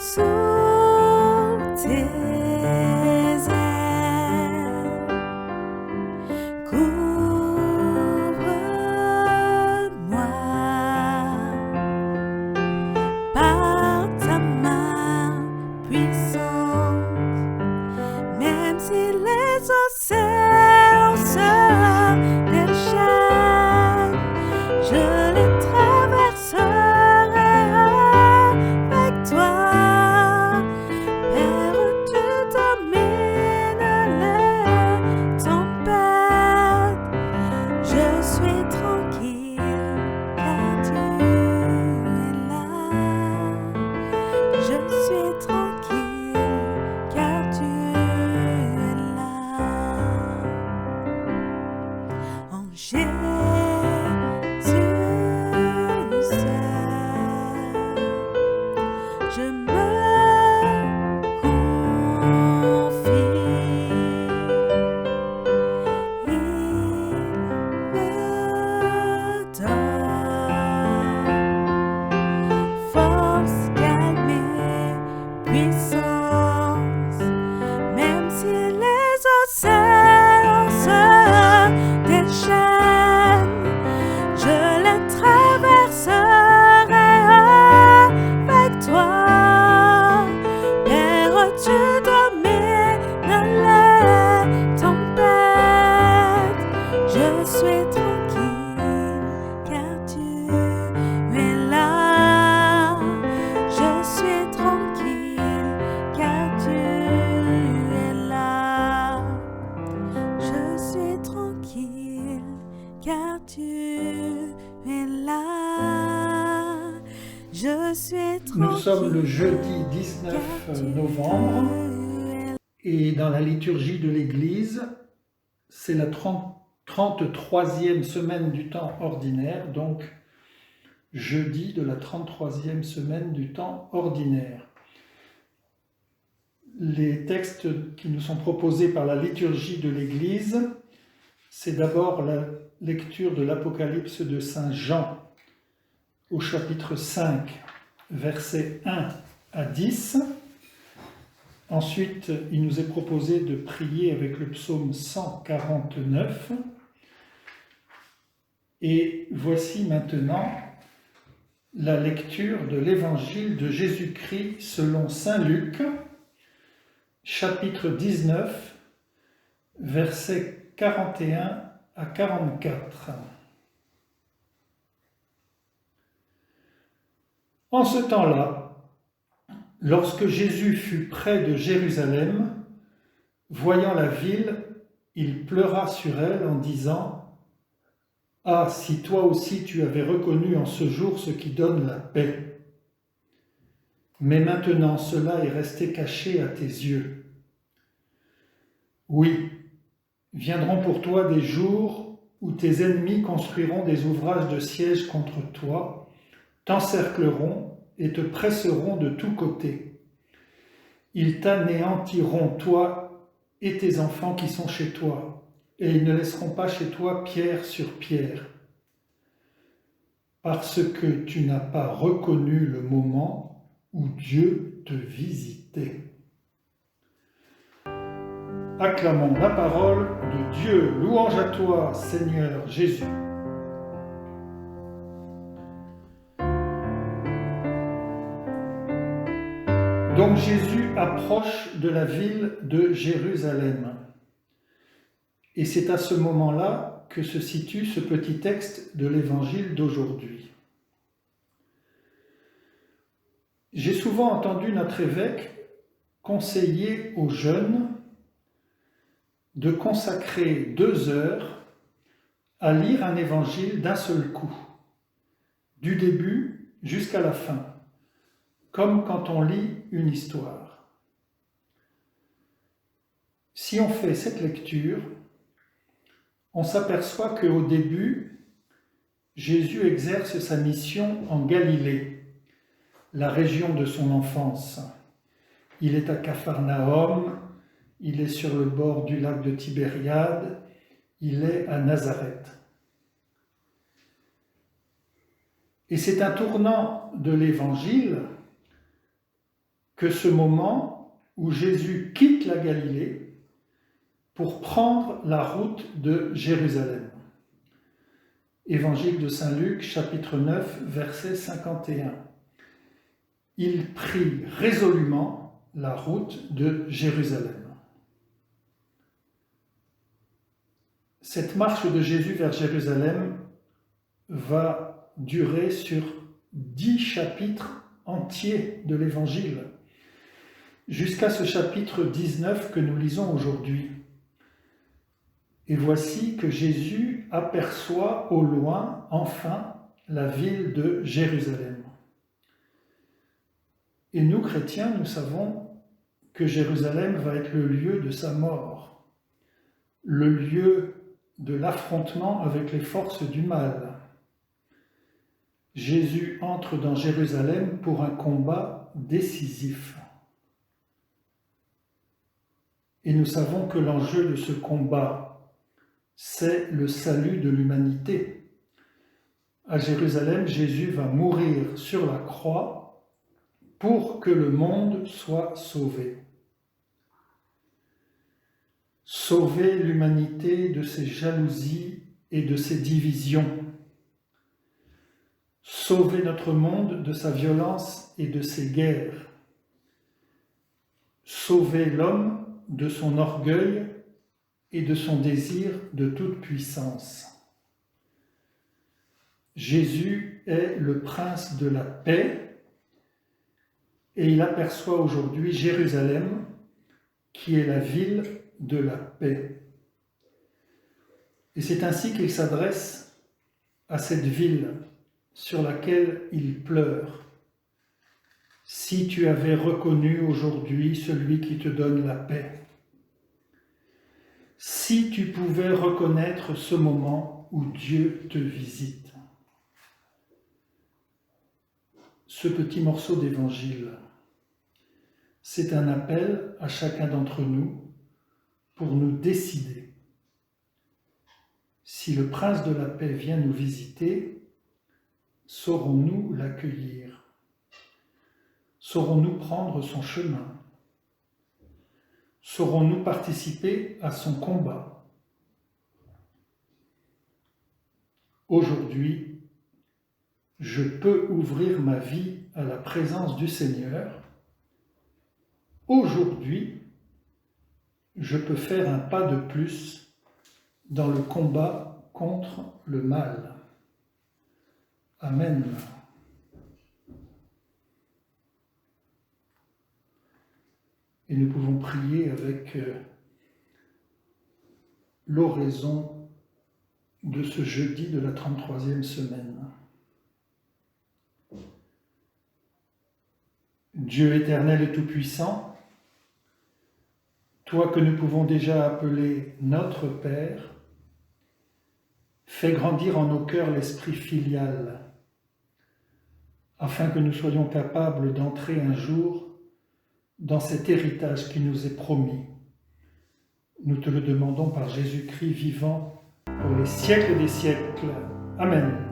sous tes ailes. Couvre-moi par ta main puissante, même si les océans se déchaînent, je les traverserai avec toi. Père, tu domines les tempêtes. Je suis tranquille car tu es là. Je suis tranquille car tu es là. En Jésus seul, je me confie. Il me donne force, calme et puissance, même si les océans se déchaînent, je les traverserai avec toi. Père, tu domines les tempêtes. Je suis tranquille car tu es là. Je suis tranquille car tu es là. Je suis tranquille car tu es là. Je suis tranquille. Nous sommes le jeudi 19 novembre et dans la liturgie de l'Église, c'est la 33e semaine du temps ordinaire, donc jeudi de la 33e semaine du temps ordinaire. Les textes qui nous sont proposés par la liturgie de l'Église, c'est d'abord la lecture de l'Apocalypse de Saint Jean au chapitre 5, versets 1 à 10. Ensuite, il nous est proposé de prier avec le psaume 149. Et voici maintenant la lecture de l'Évangile de Jésus-Christ selon saint Luc, chapitre 19, versets 41 à 44. En ce temps-là, lorsque Jésus fut près de Jérusalem, voyant la ville, il pleura sur elle en disant : « Ah, si toi aussi tu avais reconnu en ce jour ce qui donne la paix ! Mais maintenant cela est resté caché à tes yeux. Oui, viendront pour toi des jours où tes ennemis construiront des ouvrages de siège contre toi, t'encercleront et te presseront de tous côtés. Ils t'anéantiront, toi et tes enfants qui sont chez toi, et ils ne laisseront pas chez toi pierre sur pierre, parce que tu n'as pas reconnu le moment où Dieu te visitait. » Acclamons la parole de Dieu. Louange à toi, Seigneur Jésus. Donc Jésus approche de la ville de Jérusalem. Et c'est à ce moment-là que se situe ce petit texte de l'Évangile d'aujourd'hui. J'ai souvent entendu notre évêque conseiller aux jeunes de consacrer 2 heures à lire un évangile d'un seul coup, du début jusqu'à la fin, comme quand on lit une histoire. Si on fait cette lecture, on s'aperçoit qu'au début, Jésus exerce sa mission en Galilée, la région de son enfance. Il est à Capharnaüm, il est sur le bord du lac de Tibériade, il est à Nazareth. Et c'est un tournant de l'Évangile que ce moment où Jésus quitte la Galilée pour prendre la route de Jérusalem. Évangile de Saint Luc, chapitre 9, verset 51. Il prit résolument la route de Jérusalem. Cette marche de Jésus vers Jérusalem va durer sur 10 chapitres entiers de l'Évangile, jusqu'à ce chapitre 19 que nous lisons aujourd'hui. Et voici que Jésus aperçoit au loin, enfin, la ville de Jérusalem. Et nous, chrétiens, nous savons que Jérusalem va être le lieu de sa mort, le lieu de l'affrontement avec les forces du mal. Jésus entre dans Jérusalem pour un combat décisif. Et nous savons que l'enjeu de ce combat, c'est le salut de l'humanité. À Jérusalem, Jésus va mourir sur la croix pour que le monde soit sauvé. Sauver l'humanité de ses jalousies et de ses divisions. Sauver notre monde de sa violence et de ses guerres. Sauver l'homme de son orgueil et de son désir de toute puissance. Jésus est le prince de la paix et il aperçoit aujourd'hui Jérusalem qui est la ville de la paix. Et c'est ainsi qu'il s'adresse à cette ville sur laquelle il pleure. Si tu avais reconnu aujourd'hui celui qui te donne la paix, si tu pouvais reconnaître ce moment où Dieu te visite. Ce petit morceau d'évangile, c'est un appel à chacun d'entre nous pour nous décider. Si le prince de la paix vient nous visiter, saurons-nous l'accueillir? Saurons-nous prendre son chemin? Saurons-nous participer à son combat? Aujourd'hui, je peux ouvrir ma vie à la présence du Seigneur. Aujourd'hui, je peux faire un pas de plus dans le combat contre le mal. Amen. Et nous pouvons prier avec l'oraison de ce jeudi de la 33e semaine. Dieu éternel et tout-puissant, toi que nous pouvons déjà appeler notre Père, fais grandir en nos cœurs l'esprit filial, afin que nous soyons capables d'entrer un jour dans cet héritage qui nous est promis. Nous te le demandons par Jésus-Christ vivant pour les siècles des siècles. Amen.